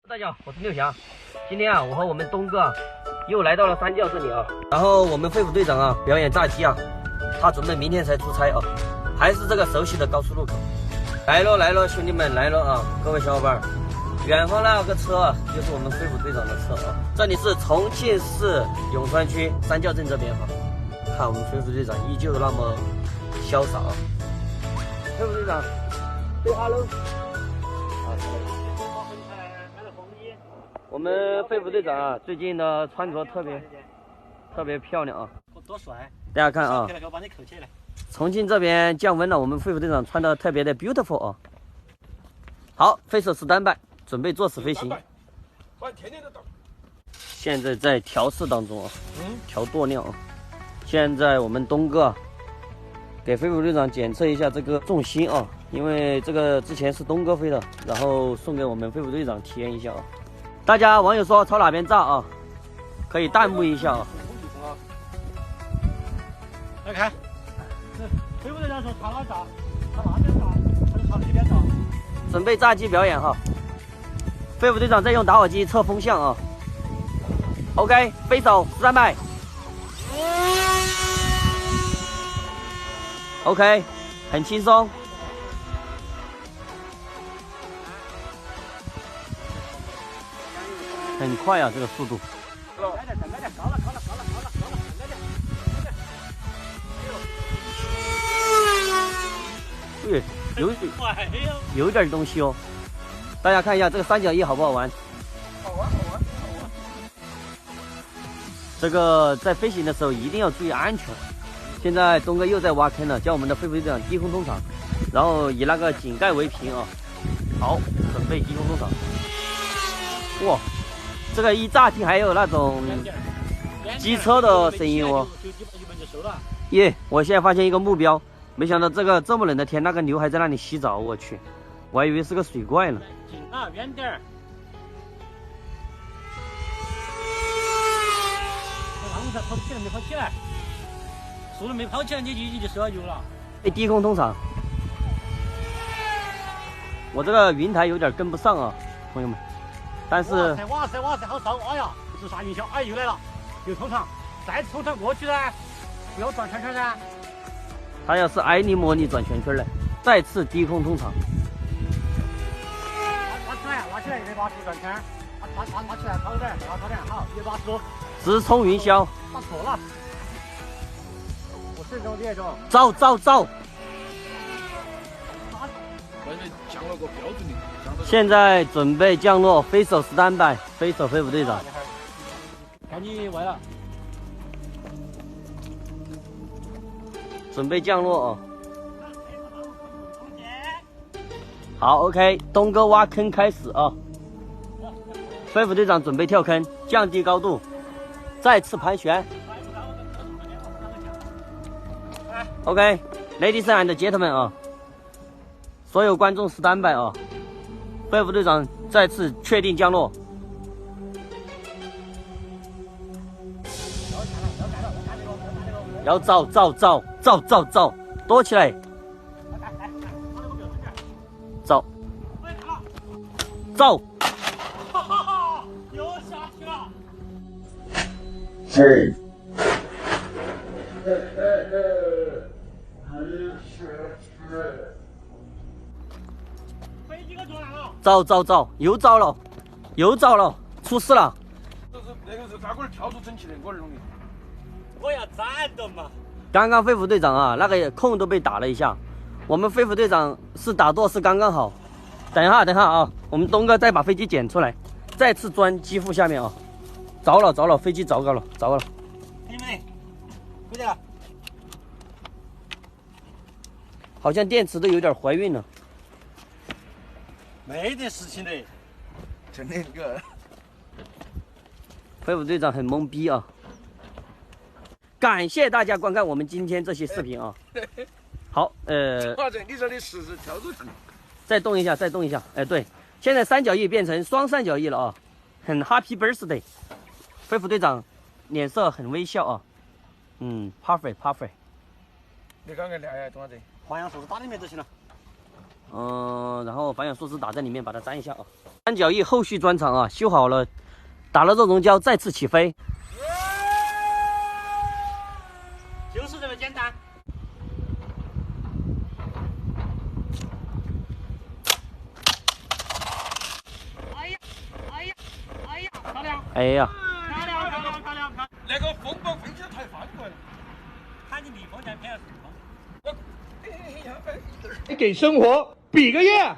大家好，我是六翔。今天啊，我和我们东哥啊，又来到了三教这里啊。然后我们飞虎队长啊，表演炸鸡啊，他准备明天才出差啊，还是这个熟悉的高速路口。来了来了，兄弟们来了啊！各位小伙伴，远方那个车啊，就是我们飞虎队长的车啊。这里是重庆市永川区三教镇这边哈。看我们飞虎队长依旧那么潇洒啊。飞虎队长 ，say hello。我们飞虎队长啊，最近的穿着特别漂亮啊，多帅！大家看啊，我把你扣起来。重庆这边降温了，我们飞虎队长穿的特别的 beautiful 啊。好，飞手stand by，准备作死飞行。现在在调试当中啊，调舵量啊。现在我们东哥给飞虎队长检测一下这个重心啊，因为这个之前是东哥飞的，然后送给我们飞虎队长体验一下啊。大家网友说朝哪边炸啊？可以弹幕一下啊。来看，飞虎队长说朝哪炸，朝那边炸，还是朝那边炸？准备炸鸡表演哈。飞虎队长在用打火机测风向啊。OK， 飞手stand by。OK， 很轻松。很快啊，这个速度。来点，高了，对，有点东西哦。大家看一下这个三角翼好不好玩？好玩。这个在飞行的时候一定要注意安全。现在东哥又在挖坑了，叫我们的飞虎队长低空通场，然后以那个井盖为平啊。好，准备低空通场。哇！这个一乍听还有那种机车的声音哦。耶！我现在发现一个目标，没想到这么冷的天，那个牛还在那里洗澡，我去，我还以为是个水怪呢。啊，远点儿。跑起来没跑起来，速度没跑起来，你就收了油了。低空通场，我这个云台有点跟不上啊，朋友们。但是哇塞，好烧！哎呀，是啥云霄？哎，又来了，又通场，再通场过去噻，不要转圈圈噻。他要是挨你模拟转圈圈嘞，再次低空通场。挖起来，180度转圈，挖起来，高点，好，180度。直冲云霄。打错了，我这种这种。造。降了个标准的。现在准备降落，飞手stand by，飞手飞虎队长。看你歪了。准备降落哦。好 ，OK， 东哥挖坑开始啊。飞虎队长准备跳坑，降低高度，再次盘旋。OK，Ladies and gentlemen 啊，所有观众stand by啊。飞虎队长再次确定降落。要造，躲起来。造。又下去了。飞机给撞了。造，又造了，出事了。那个是咋个跳出整齐的？我儿弄的。我要战斗嘛。刚刚飞虎队长啊，那个空都被打了一下。我们飞虎队长是打舵是刚刚好。等一下啊，我们东哥再把飞机捡出来，再次钻机腹下面啊。着了，飞机着了。你们，快点。好像电池都有点怀孕了。没得事情的。真的个。飞虎队长很懵逼啊。感谢大家观看我们今天这些视频啊。好，你说你实时跳出去。再动一下。哎，对，现在三角翼变成双三角翼了啊，很 Happy Birthday。飞虎队长脸色很微笑啊。perfect。你刚刚练多少子？防氧树枝打里面就行了。然后防氧树枝打在里面，把它粘一下啊。三角翼后续专场啊，修好了，打了肉溶胶，再次起飞。就是这么简单。哎呀，哎呀，哎呀，漂亮！哎呀，漂亮，漂亮，漂亮，漂亮！那个风暴飞起来太翻过来了。看你逆风向偏了。给生活比个耶！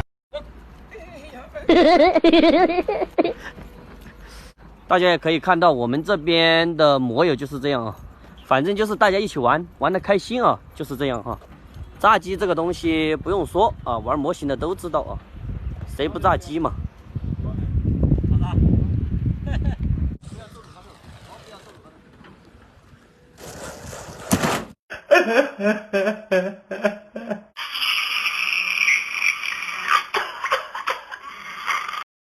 大家也可以看到，我们这边的摩友就是这样啊，反正就是大家一起玩，玩的开心啊，就是这样哈。炸鸡这个东西不用说啊，玩模型的都知道啊，谁不炸鸡嘛？好的。